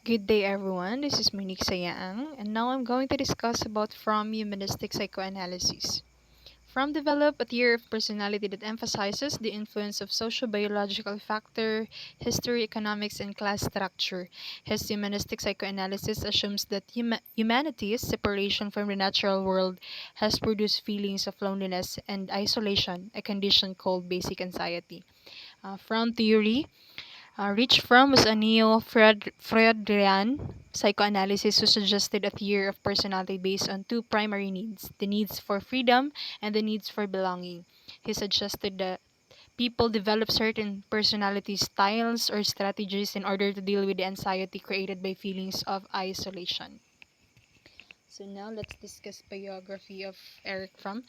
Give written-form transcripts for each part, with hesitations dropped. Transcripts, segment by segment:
Good day, everyone. This is Monique Sayaang, and now I'm going to discuss about FROMM Humanistic Psychoanalysis. FROMM developed a theory of personality that emphasizes the influence of socio-biological factor, history, economics, and class structure. His humanistic psychoanalysis assumes that humanity's separation from the natural world has produced feelings of loneliness and isolation, a condition called basic anxiety. From theory, Rich Fromm was a neo-Freudian psychoanalyst who suggested a theory of personality based on two primary needs, the needs for freedom and the needs for belonging. He suggested that people develop certain personality styles or strategies in order to deal with the anxiety created by feelings of isolation. So now let's discuss biography of Eric Fromm.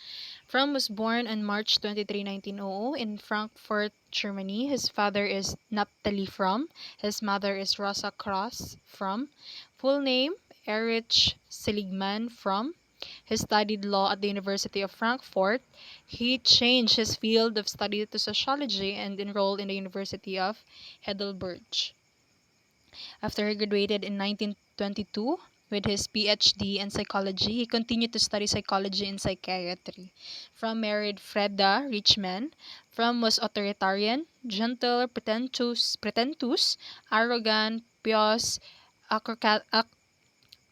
Fromm was born on March 23, 1900 in Frankfurt, Germany. His father is Naphtali Fromm. His mother is Rosa Cross Fromm. Full name, Erich Seligman Fromm. He studied law at the University of Frankfurt. He changed his field of study to sociology and enrolled in the University of Heidelberg. After he graduated in 1922 with his PhD in psychology, he continued to study psychology and psychiatry. Fromm married Freda Richman. Fromm was authoritarian, gentle, pretentious, arrogant, pious,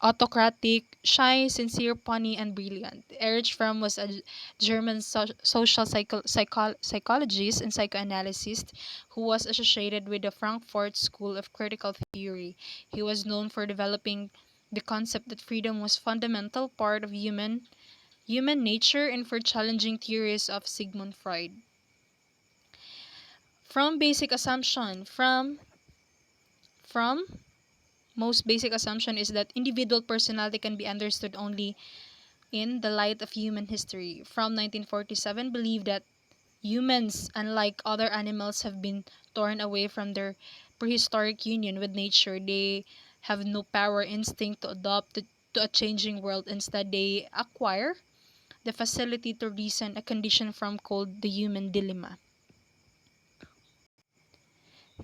autocratic, shy, sincere, funny, and brilliant. Erich Fromm was a German social psychologist and psychoanalyst who was associated with the Frankfurt School of Critical Theory. He was known for developing the concept that freedom was fundamental part of human nature and for challenging theories of Sigmund Freud. From basic assumption, from most basic assumption is that individual personality can be understood only in the light of human history. From 1947 believed that humans, unlike other animals, have been torn away from their prehistoric union with nature. They have no power instinct to adapt to a changing world. Instead, they acquire the facility to reason, a condition from called the human dilemma.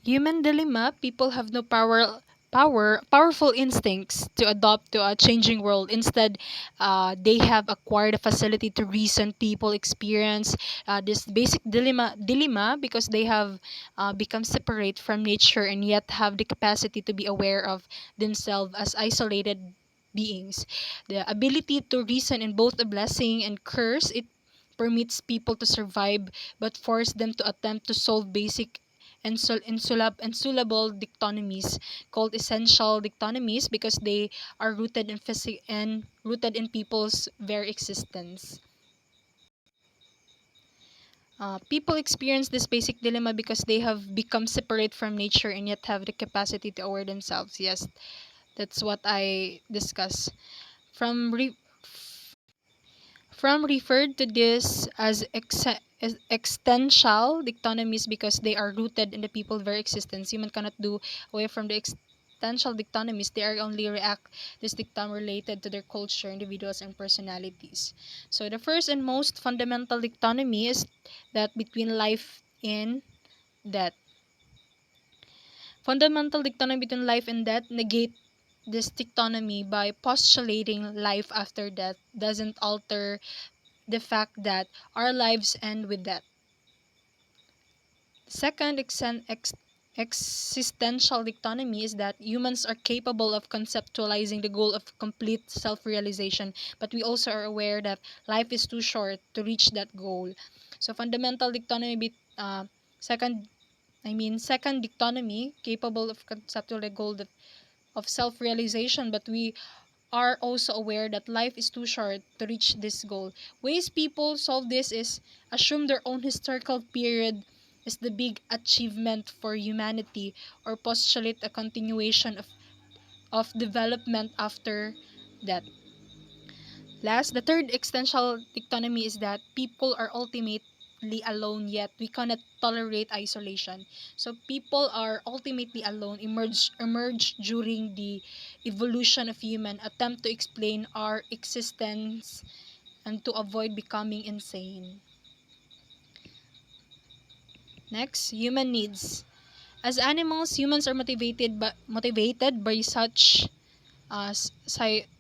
Human dilemma, people have no powerful instincts to adopt to a changing world. Instead, they have acquired a facility to reason. People experience this basic dilemma because they have become separate from nature and yet have the capacity to be aware of themselves as isolated beings. The ability to reason in both a blessing and curse, it permits people to survive but force them to attempt to solve basic insoluble dichotomies called essential dichotomies because they are rooted in people's very existence. People experience this basic dilemma because they have become separate from nature and yet have the capacity to aware themselves. Yes, that's what I discuss. From From referred to this as existential dichotomies because they are rooted in the people's very existence. Human cannot do away from the existential dichotomies. They are only react this dichotomy related to their culture, individuals, and personalities. So the first and most fundamental dichotomy is that between life and death. Fundamental dichotomy between life and death negate this dichotomy by postulating life after death doesn't alter the fact that our lives end with death. Second existential dichotomy is that humans are capable of conceptualizing the goal of complete self-realization, but we also are aware that life is too short to reach that goal. So fundamental dichotomy, second, second dichotomy, capable of conceptual the goal of self-realization, but we are also aware that life is too short to reach this goal. Ways people solve this is assume their own historical period is the big achievement for humanity or postulate a continuation of development after that. Last, the third existential dichotomy is that people are ultimately alone yet we cannot tolerate isolation. So people are ultimately alone, emerge during the evolution of human attempt to explain our existence and to avoid becoming insane. Next, human needs. As animals, humans are motivated by such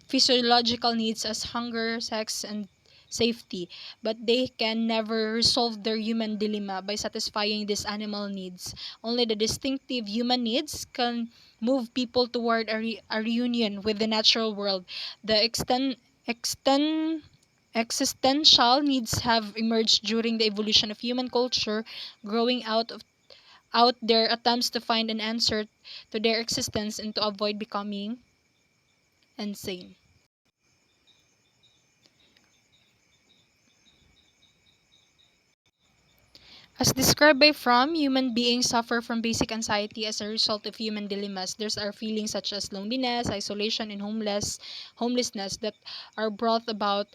physiological needs as hunger, sex, and safety, but they can never resolve their human dilemma by satisfying these animal needs. Only the distinctive human needs can move people toward a reunion with the natural world. The extend existential needs have emerged during the evolution of human culture, growing out their attempts to find an answer to their existence and to avoid becoming insane. As described by FROMM, human beings suffer from basic anxiety as a result of human dilemmas. There's are feelings such as loneliness, isolation, and homelessness that are brought about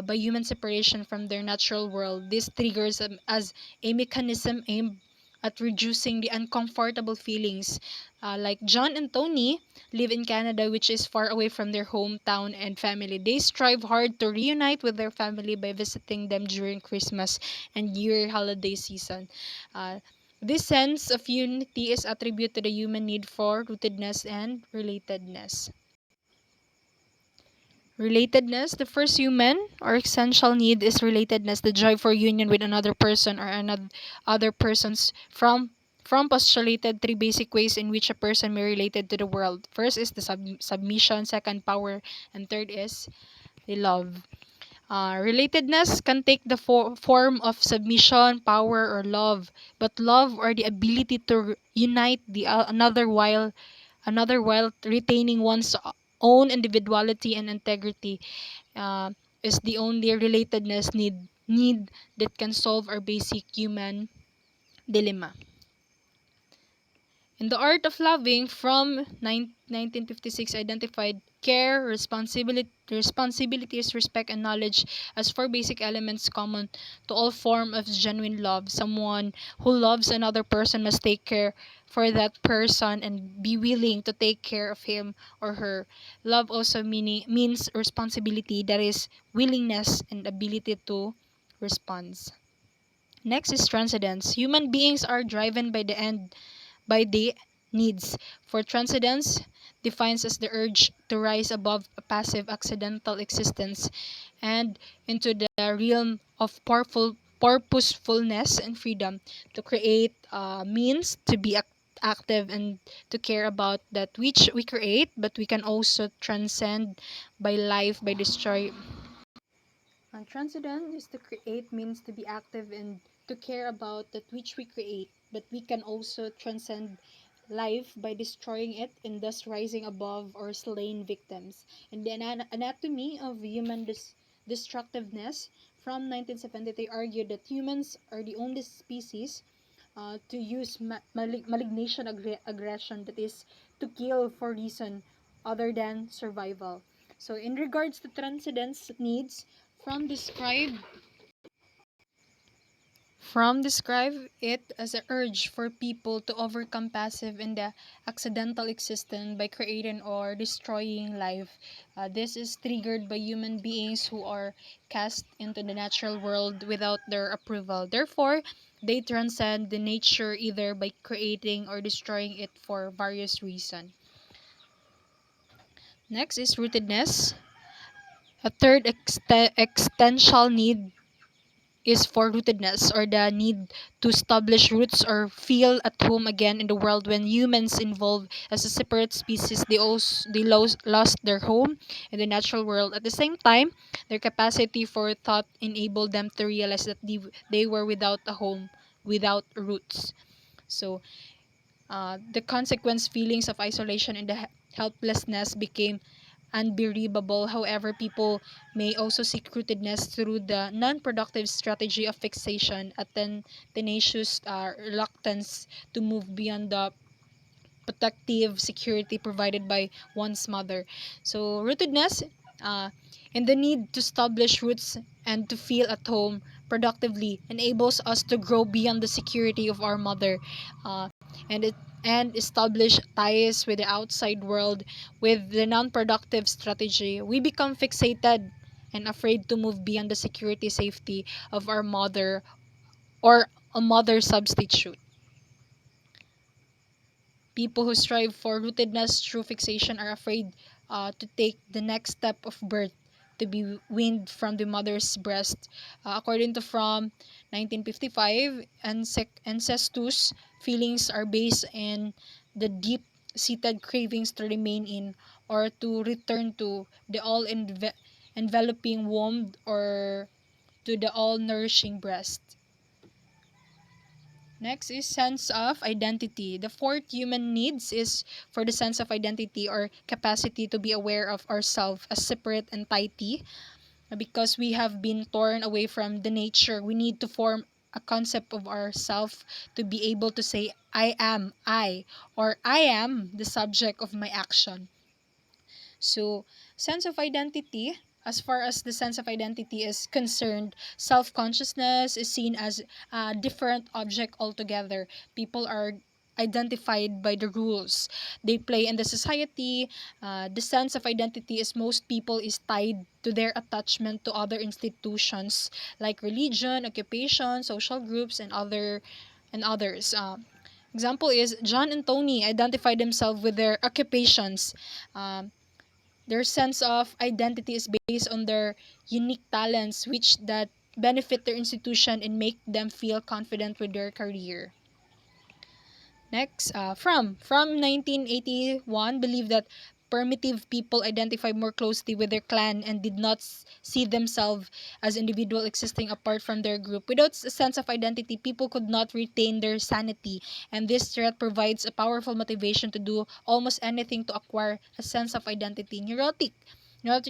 by human separation from their natural world. This triggers as a mechanism aimed at reducing the uncomfortable feelings. Like John and Tony live in Canada, which is far away from their hometown and family. They strive hard to reunite with their family by visiting them during Christmas and year holiday season. Uh, this sense of unity is attributed to the human need for rootedness and relatedness. Relatedness, the first human or essential need is relatedness, the drive for union with another person or another other persons from postulated three basic ways in which a person may related to the world. First is the submission, second power, and third is the love. Relatedness can take the form of submission, power, or love, but love or the ability to unite the another while retaining one's own individuality and integrity uh, is the only relatedness need that can solve our basic human dilemma. In the Art of Loving from 1956 identified care, responsibilities, respect, and knowledge as four basic elements common to all form of genuine love. Someone who loves another person must take care for that person and be willing to take care of him or her. Love also means responsibility, that is willingness and ability to respond. Next is transcendence. Human beings are driven by the needs. For transcendence defines as the urge to rise above a passive accidental existence and into the realm of purposefulness and freedom. To create means to be active and to care about that which we create, but we can also transcend by life by destroy. And transcendent is to create means to be active and to care about that which we create, but we can also transcend life by destroying it and thus rising above or slain victims. In the anatomy of human destructiveness from 1970, they argued that humans are the only species to use malignation aggression, that is to kill for reason other than survival. So in regards to transcendence needs, from describe describe it as an urge for people to overcome passive and the accidental existence by creating or destroying life. This is triggered by human beings who are cast into the natural world without their approval. Therefore, they transcend the nature either by creating or destroying it for various reasons. Next is rootedness. A third existential need is for rootedness, or the need to establish roots or feel at home again in the world. When humans involved as a separate species, lost their home in the natural world. At the same time, their capacity for thought enabled them to realize that they were without a home, without roots. So the consequence feelings of isolation and the helplessness became unbearable. However, people may also seek rootedness through the non-productive strategy of fixation, a tenacious reluctance to move beyond the protective security provided by one's mother. So rootedness, uh, and the need to establish roots and to feel at home productively enables us to grow beyond the security of our mother, uh, and it and establish ties with the outside world. With the non-productive strategy, we become fixated and afraid to move beyond the security safety of our mother or a mother substitute. People who strive for rootedness through fixation are afraid to take the next step of birth, to be weaned from the mother's breast. According to FROMM 1955, ancestors' feelings are based in the deep-seated cravings to remain in or to return to the all-enveloping womb or to the all-nourishing breast. Next is sense of identity. The fourth human needs is for the sense of identity or capacity to be aware of ourselves as separate entity. Because we have been torn away from the nature, we need to form a concept of ourself to be able to say, I am I, or I am the subject of my action. So, sense of identity, as far as the sense of identity is concerned, self-consciousness is seen as a different object altogether. People are identified by the rules they play in the society. The sense of identity is most people is tied to their attachment to other institutions like religion, occupation, social groups, and others. Example is John and Tony identify themselves with their occupations. Um, their sense of identity is based on their unique talents which that benefit their institution and make them feel confident with their career. Next, from 1981 believed that primitive people identified more closely with their clan and did not see themselves as individual existing apart from their group. Without a sense of identity, people could not retain their sanity, and this threat provides a powerful motivation to do almost anything to acquire a sense of identity. Neurotic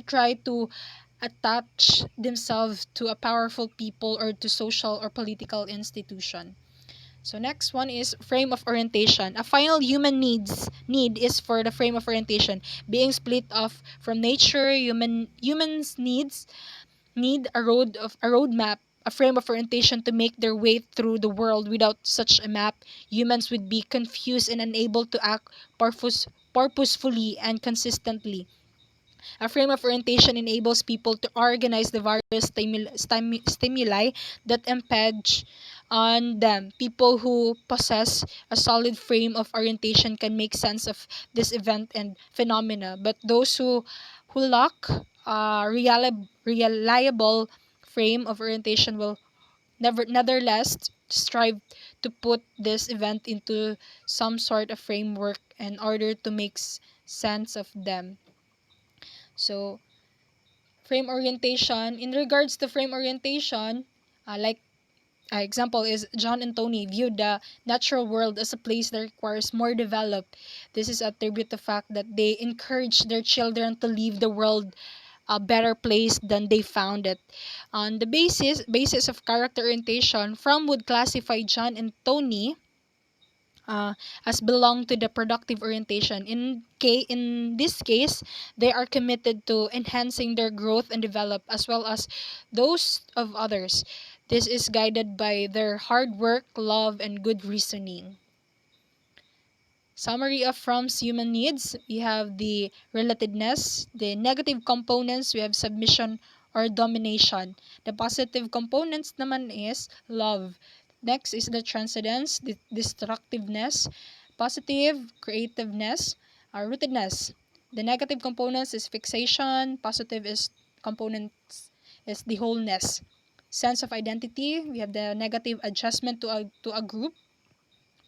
try to attach themselves to a powerful people or to social or political institution. So next one is frame of orientation. A final human need is for the frame of orientation. Being split off from nature, humans need a roadmap, a frame of orientation to make their way through the world. Without such a map, humans would be confused and unable to act purposefully and consistently. A frame of orientation enables people to organize the various stimuli that impinge on them. People who possess a solid frame of orientation can make sense of this event and phenomena, but those who lack a reliable frame of orientation will nevertheless strive to put this event into some sort of framework in order to make sense of them. So, frame orientation, in regards to frame orientation, like example is John and Tony viewed the natural world as a place that requires more develop. This is attributed to the fact that they encourage their children to leave the world a better place than they found it. On the basis of character orientation, Fromm would classify John and Tony as belong to the productive orientation. In this case, they are committed to enhancing their growth and develop as well as those of others. This is guided by their hard work, love, and good reasoning. Summary of Fromm's human needs, we have the relatedness. The negative components, we have submission or domination. The positive components naman is love. Next is the transcendence, the destructiveness, positive, creativeness, rootedness. The negative components is fixation, positive is components is the wholeness. Sense of identity, we have the negative adjustment to a group.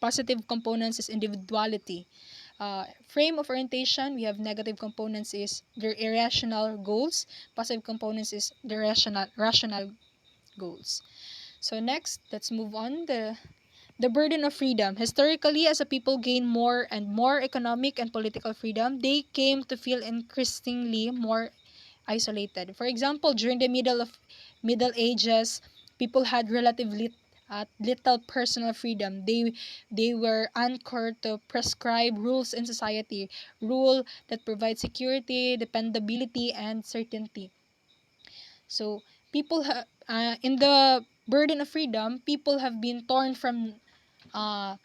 Positive components is individuality. Frame of orientation, we have negative components is the irrational goals. Positive components is the rational goals. So next, let's move on. The burden of freedom. Historically, as a people gain more and more economic and political freedom, they came to feel increasingly more isolated. For example, during the Middle Ages, people had relatively little personal freedom. They were anchored to prescribed rules in society, rule that provide security, dependability, and certainty. So in the burden of freedom, people have been torn uh,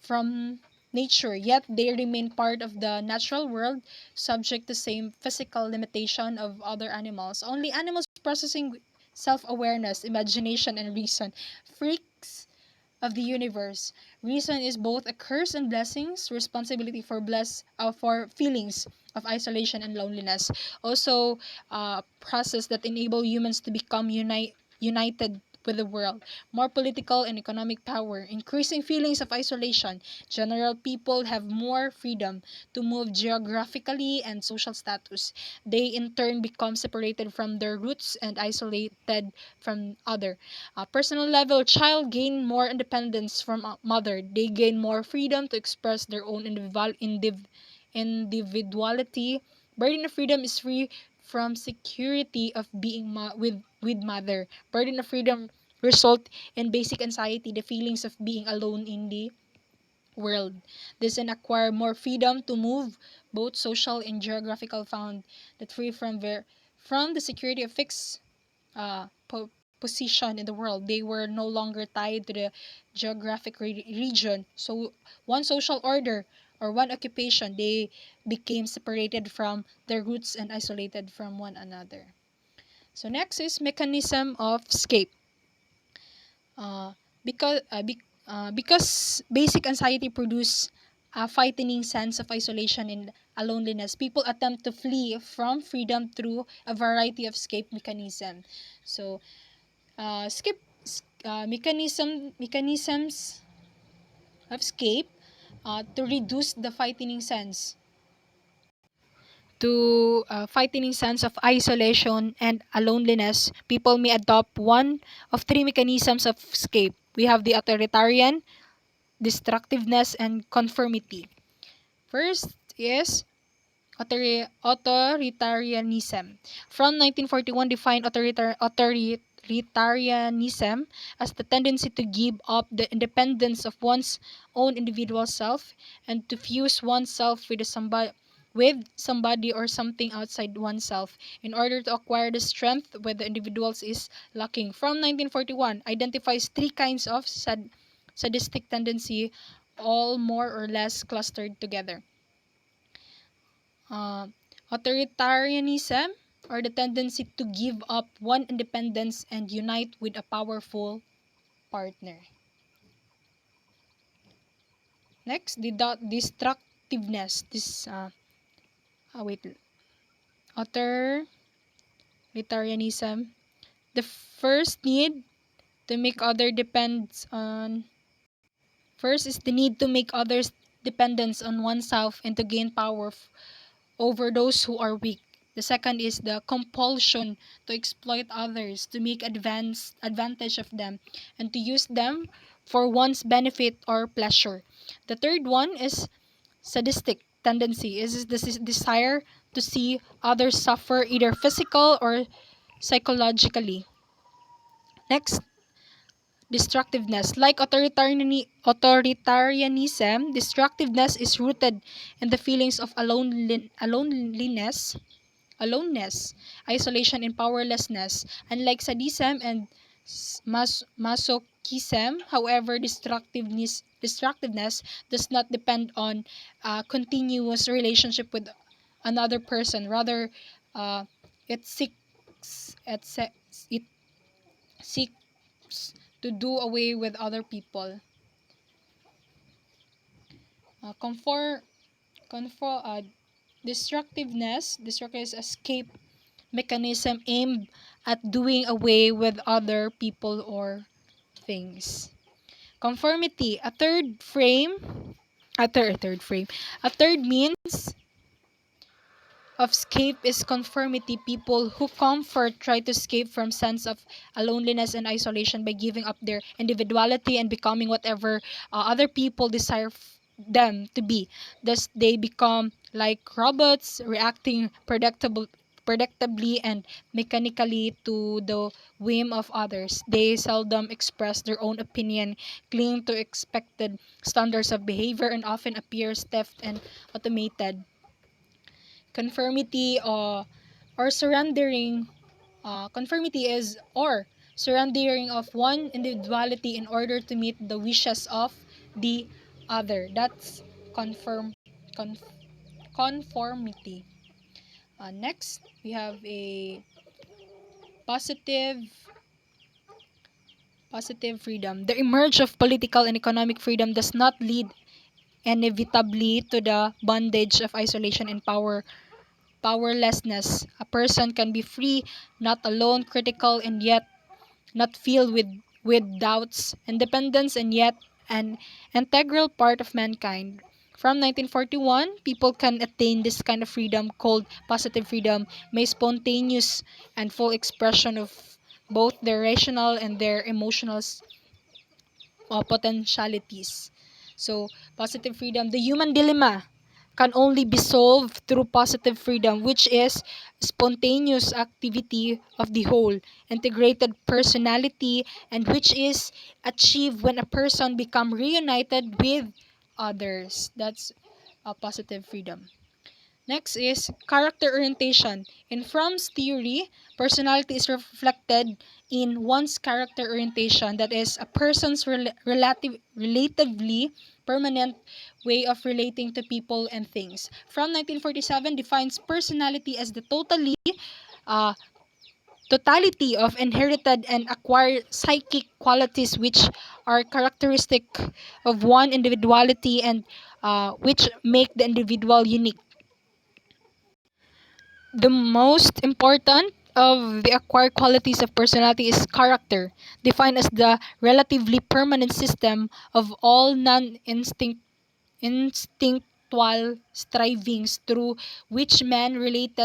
from nature, yet they remain part of the natural world, subject to same physical limitation of other animals. Only animals possessing self-awareness, imagination, and reason. Freaks of the universe. Reason is both a curse and blessings, responsibility for feelings of isolation and loneliness. Also, process that enable humans to become united with the world, more political and economic power, increasing feelings of isolation. General people have more freedom to move geographically and social status. They in turn become separated from their roots and isolated from other. Personal level, child gain more independence from mother. They gain more freedom to express their own individuality. Burden of freedom is free from security of being with mother. Burden of freedom result in basic anxiety, the feelings of being alone in the world. This and acquire more freedom to move, both social and geographical, found that free from the security of fixed position in the world. They were no longer tied to the geographic region. So one social order or one occupation, they became separated from their roots and isolated from one another. So next is mechanism of escape. Uh, because basic anxiety produce a frightening sense of isolation and a loneliness, people attempt to flee from freedom through a variety of escape mechanism. So escape mechanisms of escape to reduce the frightening sense of isolation and a loneliness. People may adopt one of three mechanisms of escape. We have the authoritarian, destructiveness, and conformity. First is authoritarianism. From 1941 defined authoritarianism as the tendency to give up the independence of one's own individual self and to fuse oneself with somebody or something outside oneself in order to acquire the strength where the individuals is lacking. From 1941 identifies three kinds of sadistic tendency, all more or less clustered together. uh, Authoritarianism, or the tendency to give up one independence and unite with a powerful partner. Next, the destructiveness. Wait, authoritarianism. The first need to make other depends on. First is the need to make others dependence on oneself and to gain power over those who are weak. The second is the compulsion to exploit others, to make advantage of them, and to use them for one's benefit or pleasure. The third one is sadistic tendency, is the desire to see others suffer either physical or psychologically. Next, destructiveness. Like authoritarianism, destructiveness is rooted in the feelings of aloneness, isolation, and powerlessness. Unlike sadism and masochism, however, destructiveness does not depend on a continuous relationship with another person. Rather, uh, it seeks it seeks to do away with other people. Uh, confor, confor, uh, destructive is escape mechanism aimed at doing away with other people or things. Conformity, a frame. A third means of escape is conformity. People who comfort try to escape from sense of loneliness and isolation by giving up their individuality and becoming whatever other people desire them to be. Thus, they become like robots, reacting predictably and mechanically to the whim of others. They seldom express their own opinion, cling to expected standards of behavior, and often appear stiff and automated. Conformity or surrendering conformity is or surrendering of one individuality in order to meet the wishes of the other. That's conform conf, conformity. Next, we have a positive Positive freedom. The emerge of political and economic freedom does not lead inevitably to the bondage of isolation and powerlessness. A person can be free, not alone, critical, and yet not filled with doubts, independence, and yet an integral part of mankind. From 1941, people can attain this kind of freedom called positive freedom, may spontaneous and full expression of both their rational and their emotional potentialities. So, positive freedom, the human dilemma can only be solved through positive freedom, which is spontaneous activity of the whole, integrated personality, and which is achieved when a person become reunited with others. That's a positive freedom. Next is character orientation. In Fromm's theory, personality is reflected in one's character orientation, that is, a person's relatively permanent way of relating to people and things. From 1947 defines personality as the uh, totality of inherited and acquired psychic qualities which are characteristic of one individuality and which make the individual unique. The most important of the acquired qualities of personality is character, defined as the relatively permanent system of all instinctual strivings through which man relates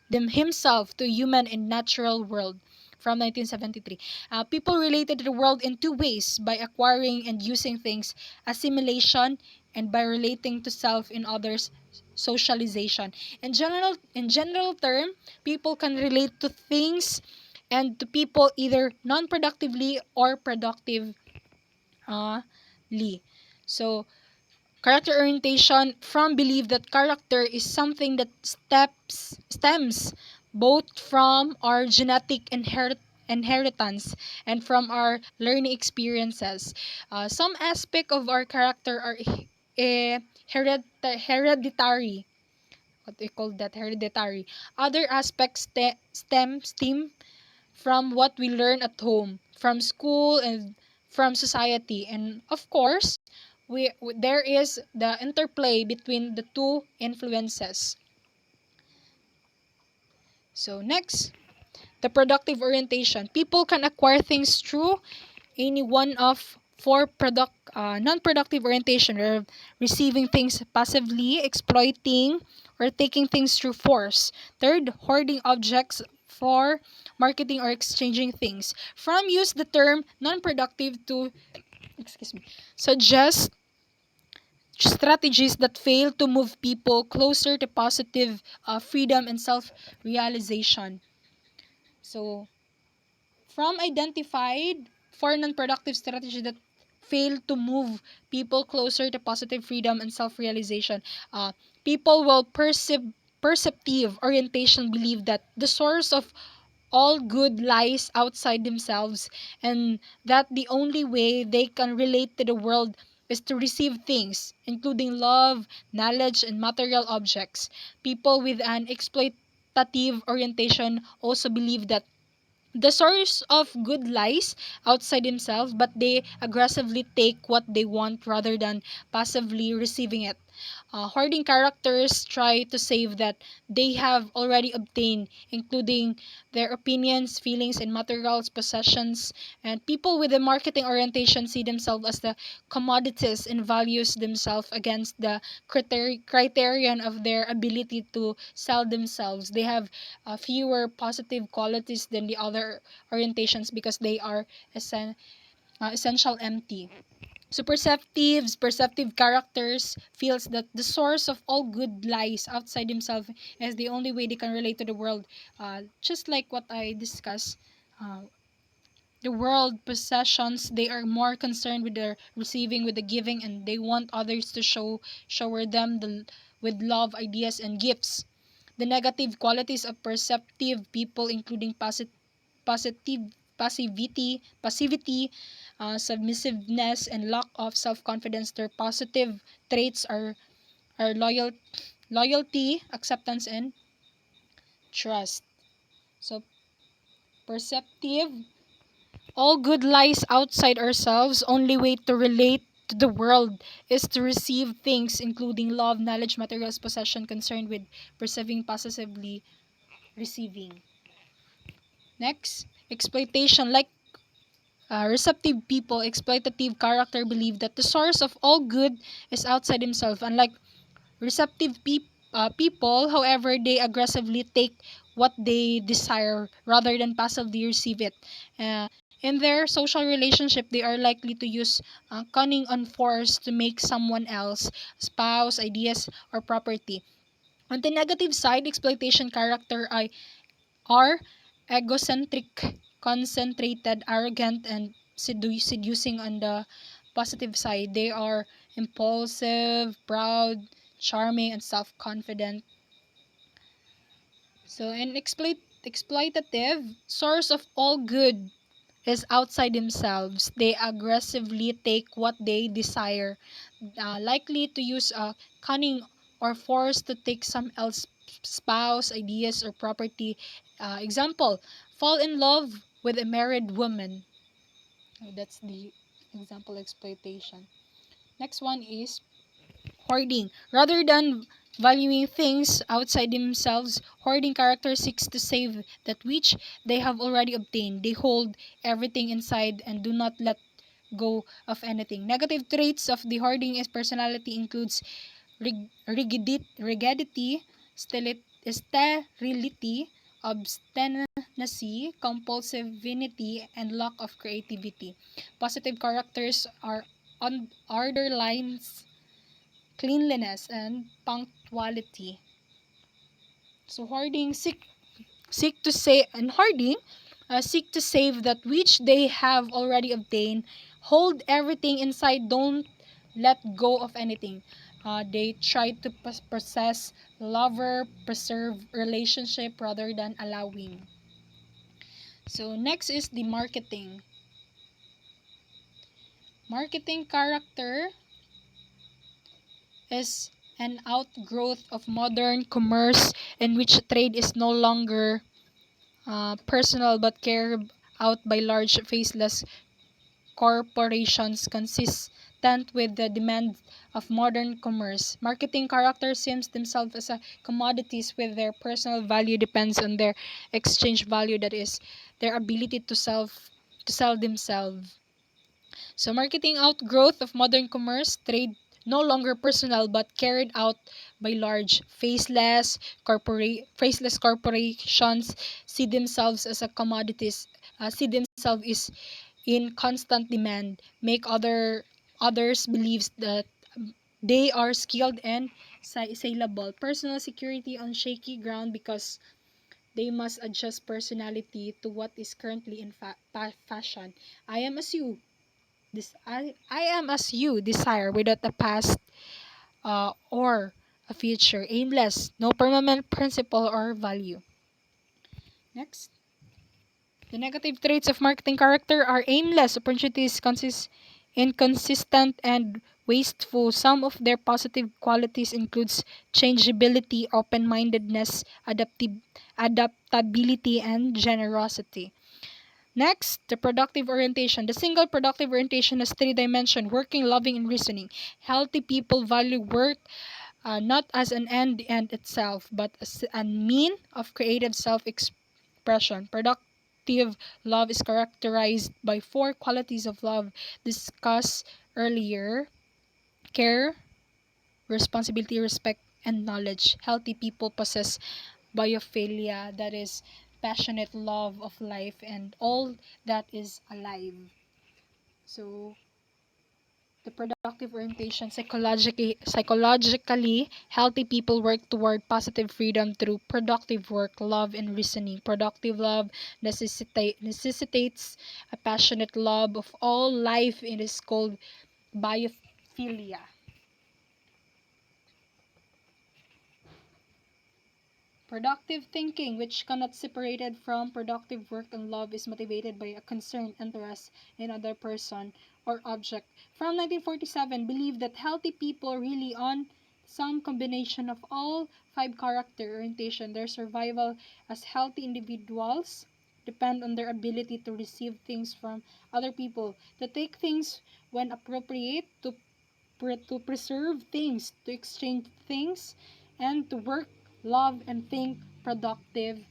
himself to human and natural world. From 1973, people related to the world in two ways: by acquiring and using things, assimilation, and by relating to self in others, socialization. In general term, people can relate to things and to people either non-productively or productively. So, character orientation from belief that character is something that stems both from our genetic inheritance and from our learning experiences. Some aspect of our character are hereditary. What we call that, hereditary. Other aspects stem from what we learn at home, from school, and from society. And of course, there is the interplay between the two influences. So next, the productive orientation. People can acquire things through any one of four non-productive orientation, or receiving things passively, exploiting, or taking things through force. Third, hoarding objects for marketing or exchanging things. From use the term non-productive to suggest strategies that fail to move people closer to positive freedom and self-realization. So, from identified four non-productive strategies that fail to move people closer to positive freedom and self-realization, people will perceptive orientation believe that the source of all good lies outside themselves, and that the only way they can relate to the world is to receive things, including love, knowledge, and material objects. People with an exploitative orientation also believe that the source of good lies outside themselves, but they aggressively take what they want rather than passively receiving it. Hoarding characters try to save that they have already obtained, including their opinions, feelings, and materials, possessions. And people with a marketing orientation see themselves as the commodities and values themselves against the criterion of their ability to sell themselves. They have fewer positive qualities than the other orientations because they are essential empty. So perceptive characters feels that the source of all good lies outside themselves as the only way they can relate to the world. Just like what I discussed, uh, the world possessions, they are more concerned with the receiving, with the giving, and they want others to shower them with love, ideas, and gifts. The negative qualities of perceptive people, including positive passivity, submissiveness, and lack of self-confidence. Their positive traits are loyalty, acceptance, and trust. So perceptive All good lies outside ourselves. Only way to relate to the world is to receive things, including love, knowledge, materials, possession, concerned with perceiving, possessively receiving. Next, exploitation. Like receptive people, exploitative character believe that the source of all good is outside himself. Unlike receptive people, however, they aggressively take what they desire rather than passively receive it. Uh, in their social relationship, they are likely to use cunning and force to make someone else spouse, ideas, or property. On the negative side, exploitation character are egocentric, concentrated, arrogant, and seducing. On the positive side, they are impulsive, proud, charming, and self-confident. So, an exploitative source of all good is outside themselves. They aggressively take what they desire, likely to use cunning or force to take some else spouse, ideas, or property. Example, fall in love with a married woman. That's the example exploitation. Next one is hoarding. Rather than valuing things outside themselves, hoarding character seeks to save that which they have already obtained. They hold everything inside and do not let go of anything. Negative traits of the hoarding is personality includes rigidity, sterility, obstinacy, compulsivity, and lack of creativity. Positive characters are underlines cleanliness and punctuality. So hoarding seek to save that which they have already obtained. Hold everything inside. Don't let go of anything. They try to possess, lover, preserve relationship rather than allowing. So next is the marketing. Marketing character is an outgrowth of modern commerce in which trade is no longer personal but carried out by large faceless corporations consistent with the demand of modern commerce. Marketing characters seems themselves as a commodities with their personal value depends on their exchange value, that is their ability to sell themselves. So marketing outgrowth of modern commerce, trade no longer personal but carried out by large faceless corporations see themselves as a commodities, see themselves is in constant demand, make others believes that they are skilled and saleable. Personal security on shaky ground because they must adjust personality to what is currently in fashion. I am as you I am as you desire without a past or a future, aimless, no permanent principle or value. Next. The negative traits of marketing character are aimless, opportunities inconsistent, and wasteful. Some of their positive qualities includes changeability, open-mindedness, adaptability, and generosity. Next, the productive orientation. The single productive orientation has three dimensions: working, loving, and reasoning. Healthy people value work not as an end in itself, but as a mean of creative self-expression. Productive love is characterized by four qualities of love discussed earlier: care, responsibility, respect, and knowledge. Healthy people possess biophilia, that is passionate love of life and all that is alive. So the productive orientation, psychologically healthy people work toward positive freedom through productive work, love, and reasoning. Productive love necessitates a passionate love of all life. It is called biophilia. Productive thinking, which cannot separated from productive work and love, is motivated by a concerned interest in other person or object. From 1947, believed that healthy people really on some combination of all five character orientation, their survival as healthy individuals depend on their ability to receive things from other people, to take things when appropriate, to preserve things, to exchange things, and to work, love, and think productively.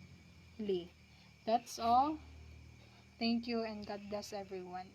That's all. Thank you and God bless everyone.